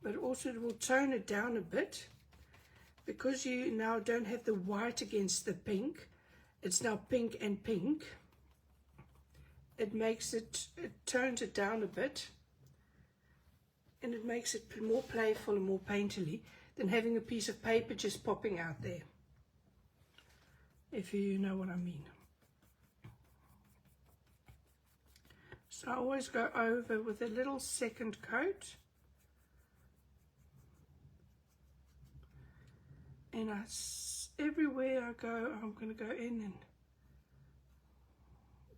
Speaker 1: but also it will tone it down a bit, because you now don't have the white against the pink. It's now pink and pink. It makes it tones it down a bit, and it makes it more playful and more painterly than having a piece of paper just popping out there, if you know what I mean. So I always go over with a little second coat, and everywhere I go, I'm going to go in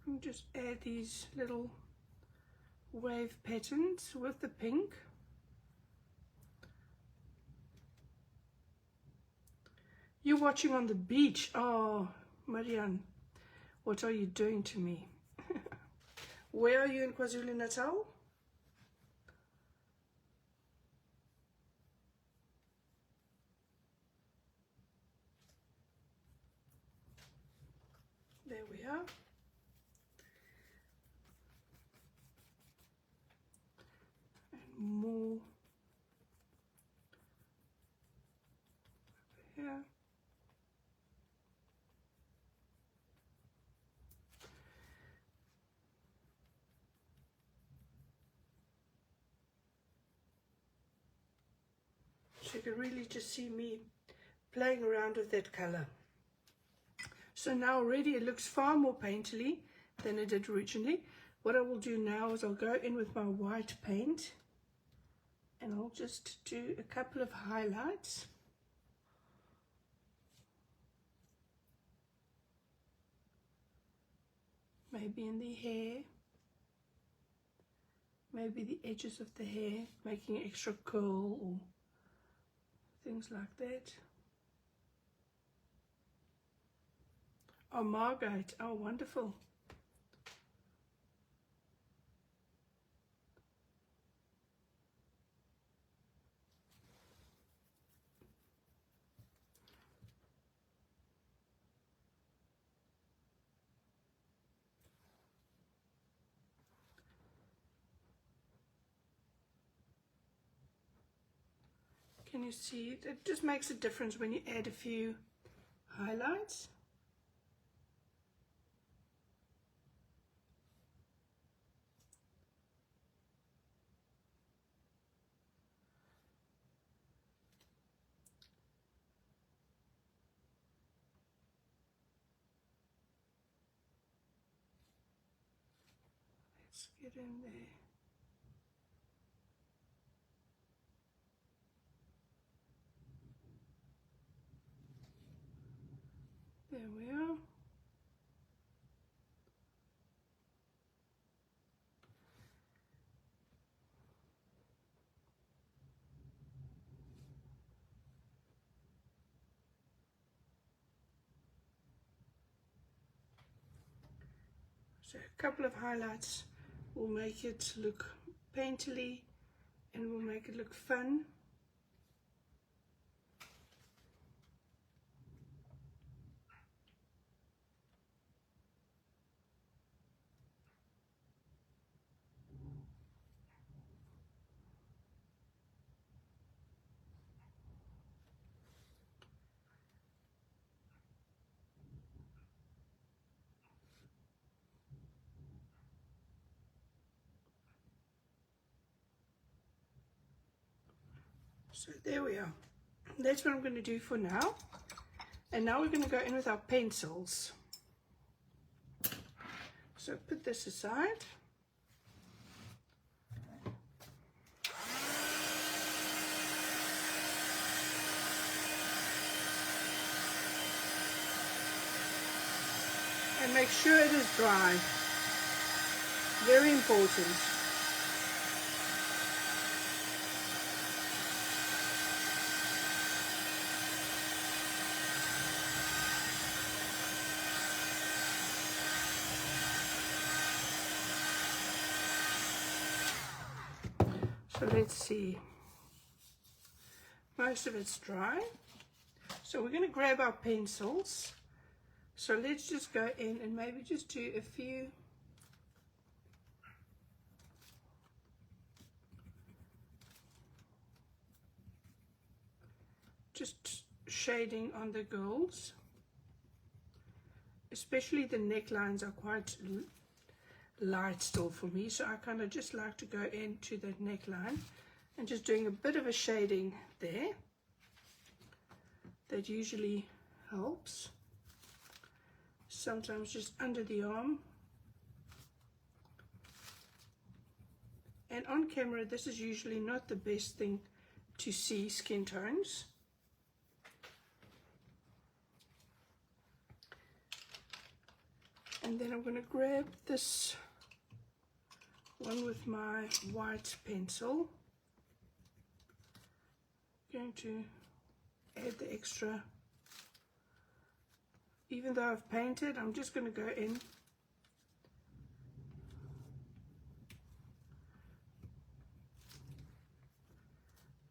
Speaker 1: and just add these little wave patterns with the pink. You're watching on the beach. Oh, Marianne, what are you doing to me? Where are you in KwaZulu-Natal? There we are. And more here. So you can really just see me playing around with that color. So now already it looks far more painterly than it did originally. What I will do now is I'll go in with my white paint, and I'll just do a couple of highlights. Maybe in the hair, maybe the edges of the hair, making extra curl or things like that. Oh, Margate, oh wonderful. Can you see it? It just makes a difference when you add a few highlights. Let's get in there. There we are. So a couple of highlights will make it look painterly and will make it look fun. So there we are. That's what I'm going to do for now. And now we're going to go in with our pencils. So put this aside. And make sure it is dry. Very important. So let's see. Most of it's dry. So we're going to grab our pencils. So let's just go in and maybe just do a few just shading on the girls. Especially the necklines are quite light still for me, so I kind of just like to go into that neckline and just doing a bit of a shading there. That usually helps. Sometimes just under the arm. And on camera this is usually not the best thing to see skin tones. And then I'm going to grab this one with my white pencil. I'm going to add the extra. Even though I've painted, I'm just going to go in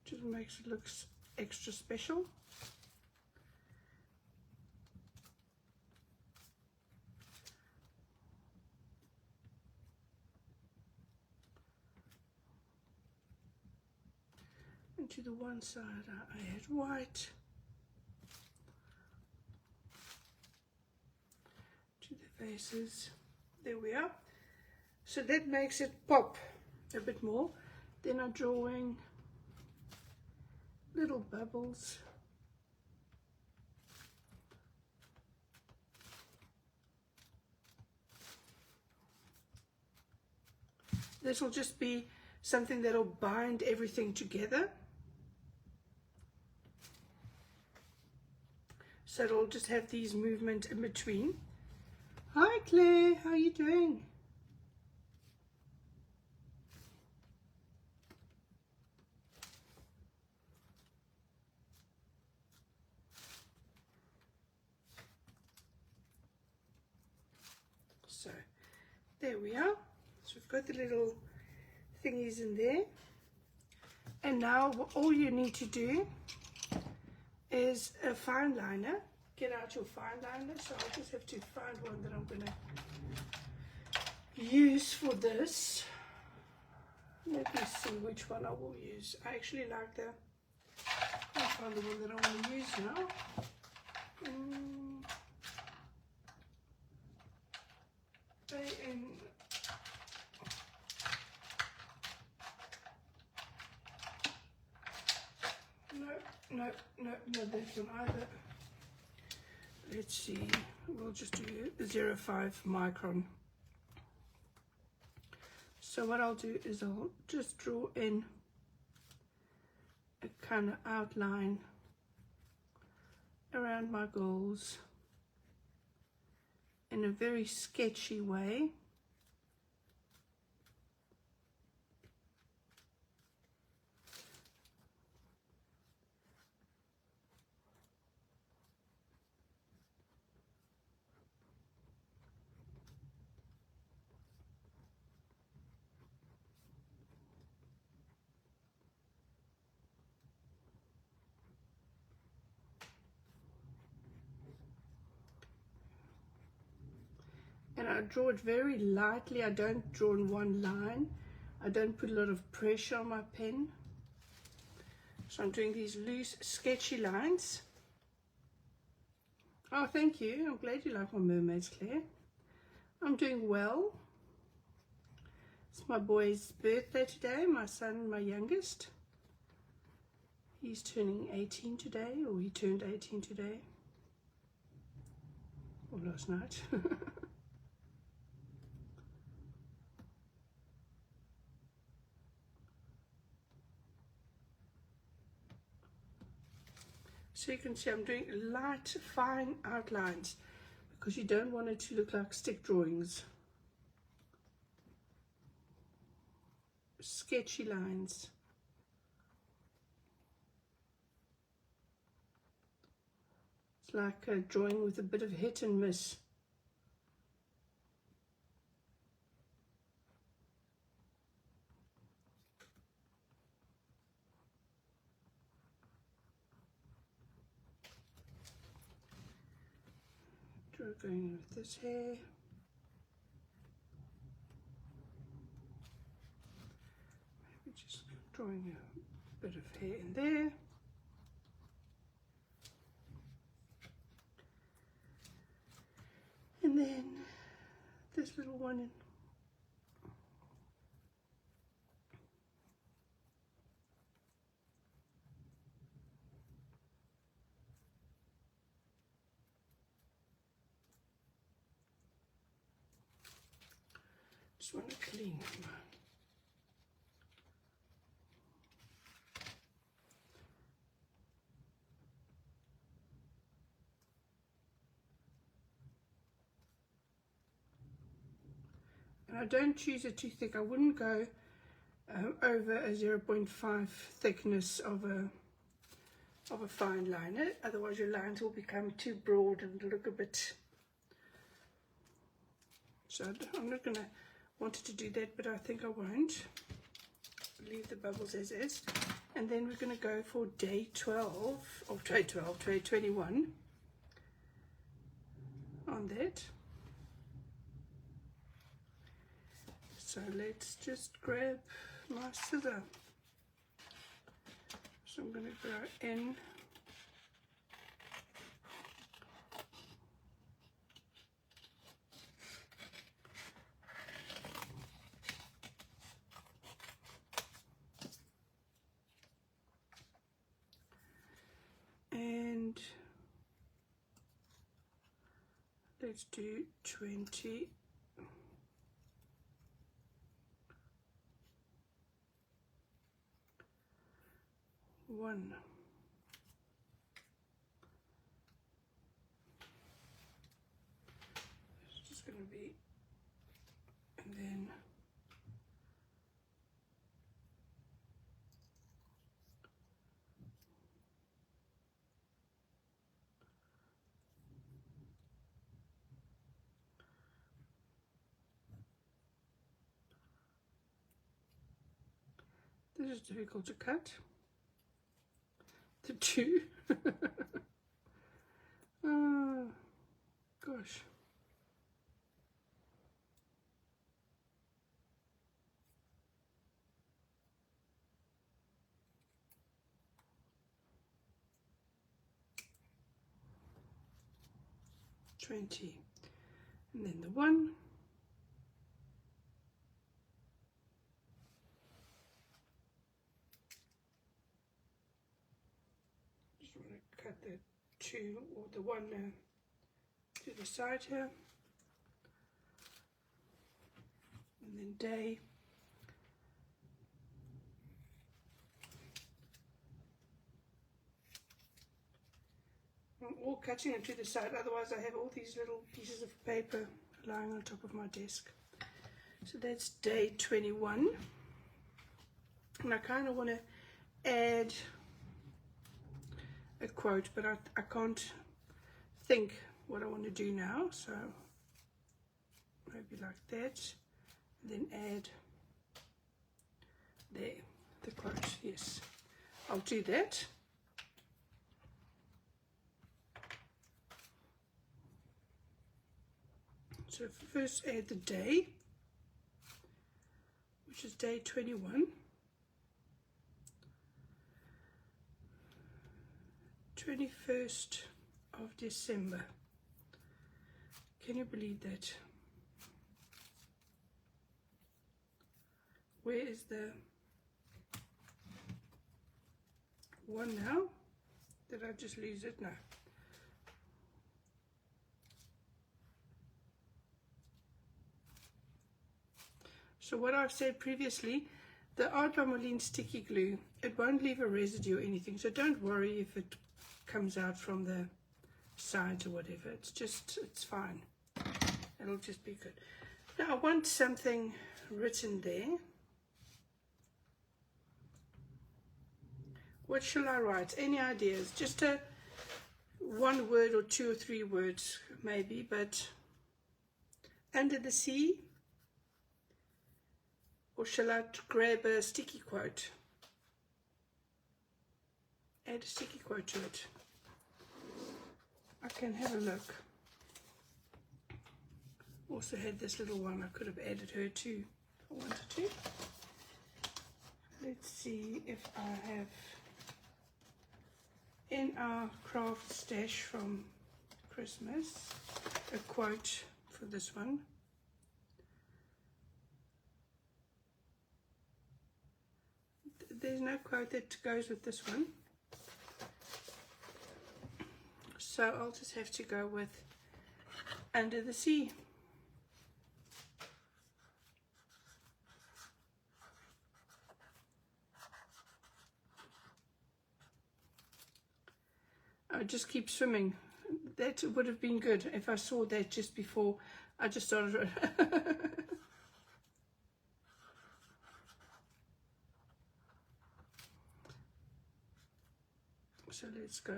Speaker 1: just makes it look extra special. And to the one side I add white. To the faces. There we are. So that makes it pop a bit more. Then I'm drawing little bubbles. This will just be something that will bind everything together. So it'll just have these movements in between. Hi Claire, how are you doing? So there we are. So we've got the little thingies in there. And now all you need to do is a fine liner. Get out your fine liner. So I just have to find one that I'm going to use for this. Let me see which one I will use. I actually like the find the one that I want to use now. No, not this one either. Let's see, we'll just do 0.5 micron. So what I'll do is I'll just draw in a kind of outline around my goals in a very sketchy way. And I draw it very lightly. I don't draw in one line. I don't put a lot of pressure on my pen. So I'm doing these loose, sketchy lines. Oh, thank you. I'm glad you like my mermaids, Claire. I'm doing well. It's my boy's birthday today, my son, my youngest. He's turning 18 today, or he turned 18 today. Or last night. So you can see I'm doing light, fine outlines because you don't want it to look like stick drawings. Sketchy lines. It's like a drawing with a bit of hit and miss. Going with this hair. Maybe just drawing a bit of hair in there. And then this little one in. Just want to clean them. And I don't choose it too thick. I wouldn't go over a 0.5 thickness of a fine liner. Otherwise your lines will become too broad and look a bit. So I'm not going to wanted to do that, but I think I won't. Leave the bubbles as is. And then we're going to go for day 12, or day 12, day 21 on that. So let's just grab my scissor. So I'm going to go in. And let's do 20. One. It's just going to be, and then this is difficult to cut. The two. Oh, gosh. 20, and then the 1, just want to cut the 2 or the 1 to the side here, and then day, I'm all cutting it to the side, otherwise I have all these little pieces of paper lying on top of my desk. So that's day 21, and I kind of want to add a quote, but I can't think what I want to do now, so maybe like that, and then add there the quote. Yes, I'll do that. So first add the day, which is day 21. 21st of December. Can you believe that? Where is the 1 now? Did I just lose it? No. So what I've said previously, the Art by Marlene sticky glue, it won't leave a residue or anything, so don't worry if it comes out from the sides or whatever. It's fine. It'll just be good. Now I want something written there. What shall I write? Any ideas? Just a 1 word or 2 or 3 words maybe, but under the sea. Or shall I grab a sticky quote? Add a sticky quote to it. I can have a look. Also had this little one. I could have added her too if I wanted to. Let's see if I have in our craft stash from Christmas a quote for this one. There's no quote that goes with this one, so I'll just have to go with Under the Sea. I just keep swimming. That would have been good if I saw that just before I just started. So let's go.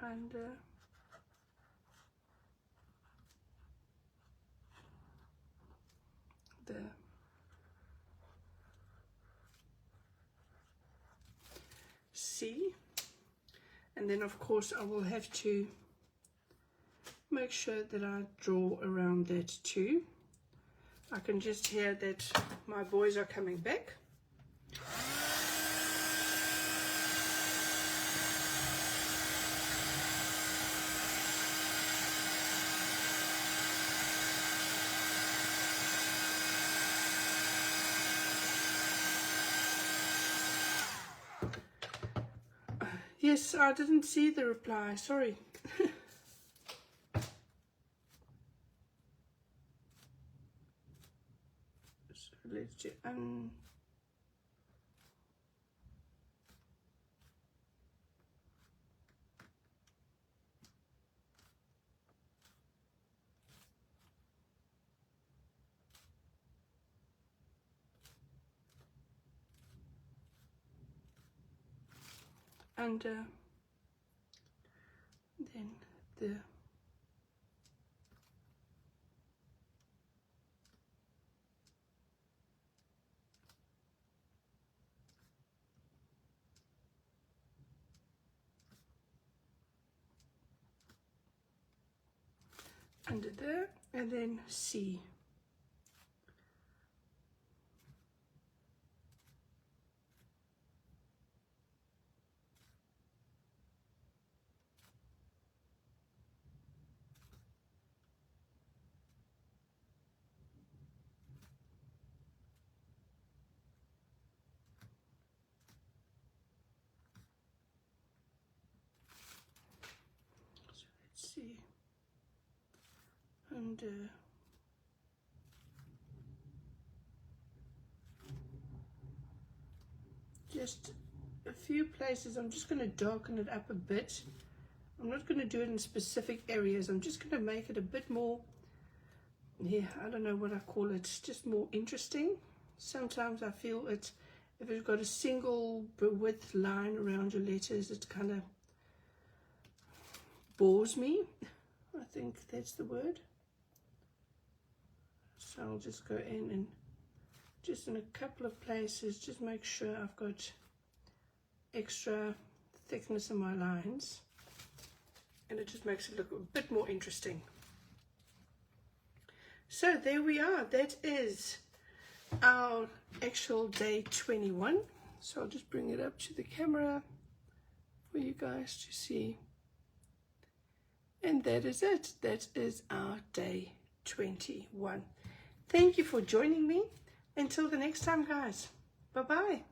Speaker 1: Under the sea, and then of course I will have to make sure that I draw around that too. I can just hear that my boys are coming back. Yes, I didn't see the reply, sorry. So let's do under, then the under there, and then C. and just a few places. I'm just going to darken it up a bit. I'm not going to do it in specific areas. I'm just going to make it a bit more, yeah, I don't know what I call it, just more interesting. Sometimes I feel it, if it's got a single width line around your letters, it kind of bores me. I think that's the word. So I'll just go in and just in a couple of places, just make sure I've got extra thickness in my lines, and it just makes it look a bit more interesting. So there we are. That is our actual day 21. So I'll just bring it up to the camera for you guys to see. And that is it. That is our day 21. Thank you for joining me. Until the next time, guys. Bye-bye.